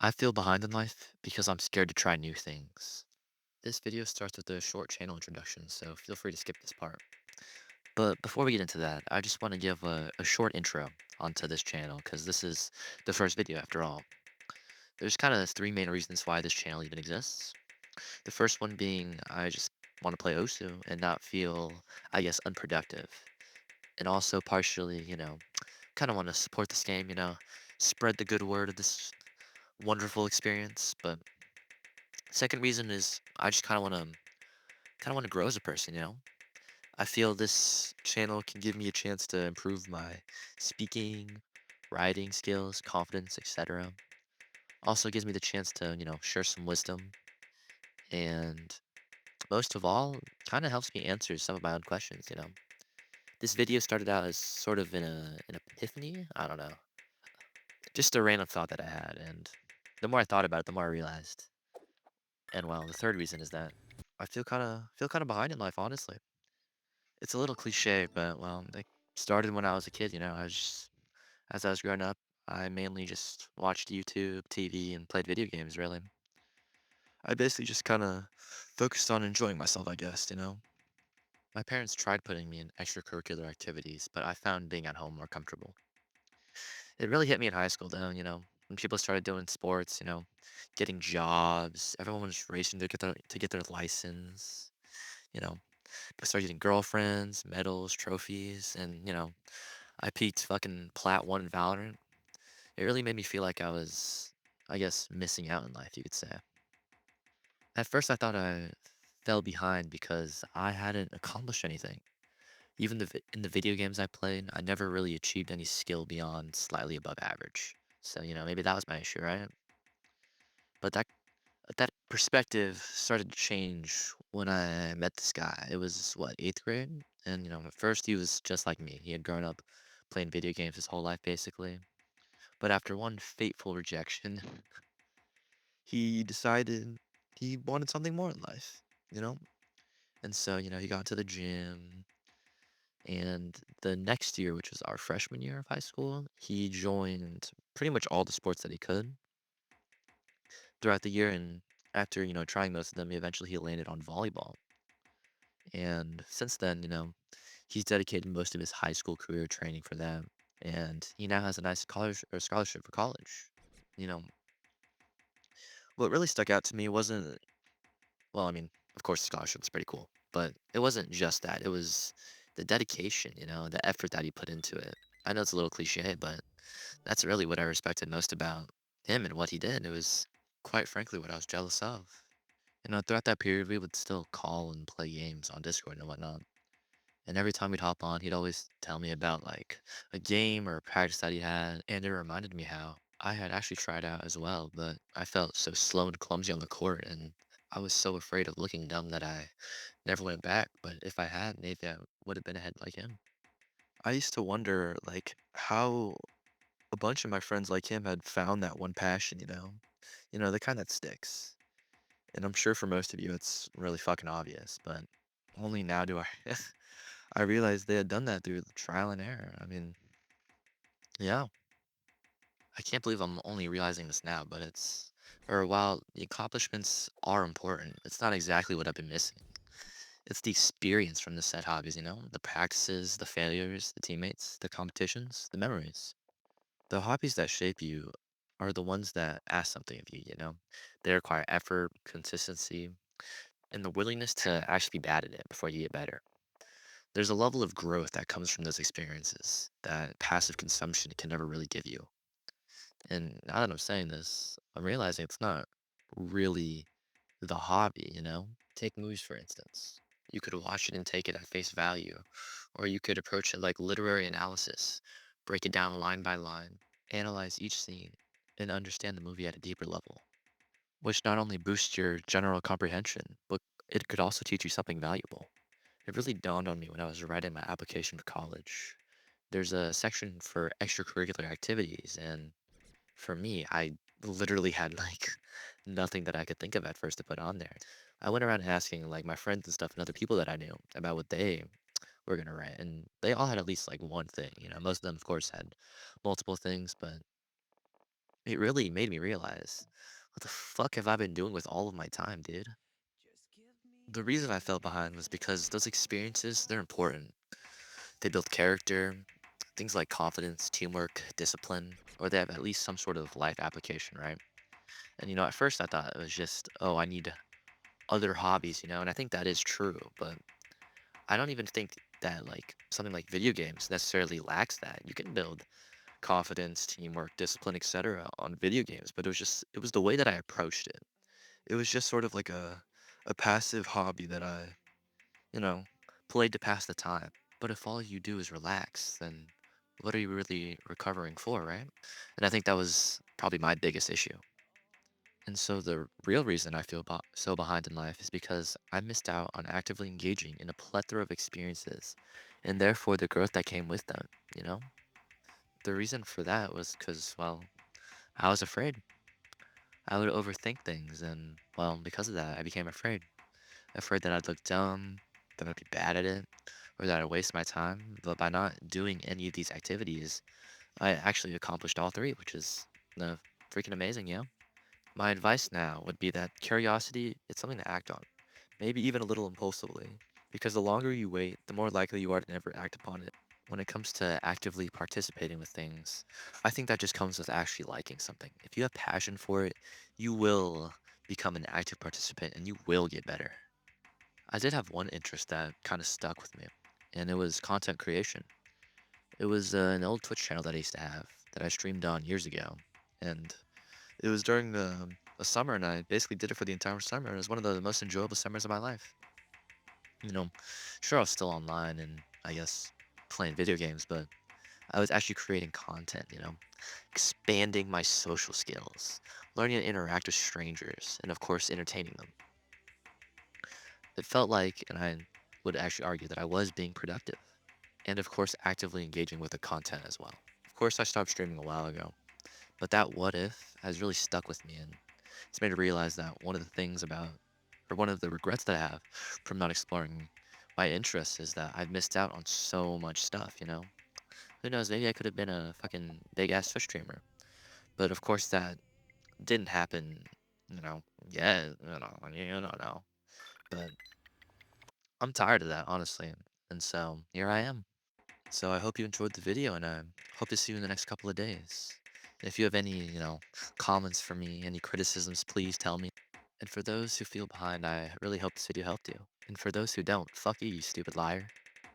I feel behind in life because I'm scared to try new things. This video starts with a short channel introduction, so feel free to skip this part. But before we get into that, I just want to give a short intro onto this channel because this is the first video after all. There's kind of three main reasons why this channel even exists. The first one being I just want to play Osu and not feel, I guess, unproductive. And also partially, kind of want to support this game, spread the good word of this wonderful experience. But second reason is I just kind of want to grow as a person. I feel this channel can give me a chance to improve my speaking, writing skills, confidence, etc. Also gives me the chance to, share some wisdom and most of all, kind of helps me answer some of my own questions. This video started out as sort of an epiphany, I don't know. Just a random thought that I had and the more I thought about it, the more I realized. And well, the third reason is that I feel kind of behind in life, honestly. It's a little cliche, but well, it started when I was a kid. As I was growing up, I mainly just watched YouTube, TV, and played video games, really. I basically just kind of focused on enjoying myself, I guess. My parents tried putting me in extracurricular activities, but I found being at home more comfortable. It really hit me in high school, though, when people started doing sports, getting jobs, everyone was racing to get their license, you know. They started getting girlfriends, medals, trophies, and I peaked fucking plat one in Valorant. It really made me feel like I was, I guess, missing out in life, you could say. At first, I thought I fell behind because I hadn't accomplished anything. Even in the video games I played, I never really achieved any skill beyond slightly above average. So, maybe that was my issue, right? But that perspective started to change when I met this guy. It was what, eighth grade? And at first he was just like me. He had grown up playing video games his whole life, basically. But after one fateful rejection, he decided he wanted something more in life? And so, he got to the gym. And the next year, which was our freshman year of high school, he joined pretty much all the sports that he could throughout the year. And after, trying most of them, eventually he landed on volleyball. And since then, he's dedicated most of his high school career training for them. And he now has a nice college or scholarship for college. You know, what really stuck out to me wasn't, well, I mean, of course, the scholarship's pretty cool, but it wasn't just that. It was the dedication, the effort that he put into it. I know it's a little cliche, but that's really what I respected most about him and what he did. It was quite frankly what I was jealous of. Throughout that period, we would still call and play games on Discord and whatnot. And every time we'd hop on, he'd always tell me about like a game or a practice that he had. And it reminded me how I had actually tried out as well, but I felt so slow and clumsy on the court. And I was so afraid of looking dumb that I never went back. But if I had, maybe I would have been ahead like him. I used to wonder, like, how a bunch of my friends like him had found that one passion. The kind that sticks. And I'm sure for most of you, it's really fucking obvious, but only now do I I realized they had done that through trial and error. I mean, yeah, I can't believe I'm only realizing this now, but or while the accomplishments are important, it's not exactly what I've been missing. It's the experience from the set hobbies, the practices, the failures, the teammates, the competitions, the memories. The hobbies that shape you are the ones that ask something of you. They require effort, consistency, and the willingness to actually be bad at it before you get better. There's a level of growth that comes from those experiences that passive consumption can never really give you. And now that I'm saying this, I'm realizing it's not really the hobby. Take movies, for instance. You could watch it and take it at face value, or you could approach it like literary analysis, break it down line by line, analyze each scene, and understand the movie at a deeper level, which not only boosts your general comprehension, but it could also teach you something valuable. It really dawned on me when I was writing my application for college. There's a section for extracurricular activities, and for me, I literally had like nothing that I could think of at first to put on there. I went around asking like my friends and stuff and other people that I knew about what they were gonna write, and they all had at least like one thing. Most of them, of course, had multiple things, but It really made me realize, what the fuck have I been doing with all of my time, dude? The reason I fell behind was because those experiences, they're important. They build character, things like confidence, teamwork, discipline, or they have at least some sort of life application, right? And at first I thought it was just, oh, I need other hobbies, and I think that is true, but I don't even think that like something like video games necessarily lacks that. You can build confidence, teamwork, discipline, etc. on video games, but it was the way that I approached it. It was just sort of like a passive hobby that I, you know, played to pass the time. But if all you do is relax, then what are you really recovering for, right? And I think that was probably my biggest issue. And so the real reason I feel so behind in life is because I missed out on actively engaging in a plethora of experiences and therefore the growth that came with them, you know? The reason for that was because, well, I was afraid. I would overthink things, and, well, because of that, I became afraid. Afraid that I'd look dumb, that I'd be bad at it, or that I'd waste my time. But by not doing any of these activities, I actually accomplished all three, which is freaking amazing, My advice now would be that curiosity is something to act on, maybe even a little impulsively, because the longer you wait, the more likely you are to never act upon it. When it comes to actively participating with things, I think that just comes with actually liking something. If you have passion for it, you will become an active participant and you will get better. I did have one interest that kind of stuck with me, and it was content creation. It was an old Twitch channel that I used to have that I streamed on years ago, and it was during the summer, and I basically did it for the entire summer. It was one of the most enjoyable summers of my life. You know, sure, I was still online and I guess playing video games, but I was actually creating content, expanding my social skills, learning to interact with strangers, and of course, entertaining them. It felt like, and I would actually argue that I was being productive, and of course, actively engaging with the content as well. Of course, I stopped streaming a while ago, but that what if has really stuck with me, and it's made me realize that one of the things about, or one of the regrets that I have from not exploring my interests is that I've missed out on so much stuff. Who knows, maybe I could have been a fucking big ass Twitch streamer. But of course that didn't happen, yeah, no. But I'm tired of that, honestly. And so here I am. So I hope you enjoyed the video and I hope to see you in the next couple of days. If you have any, comments for me, any criticisms, please tell me. And for those who feel behind, I really hope this video helped you. And for those who don't, fuck you, you stupid liar.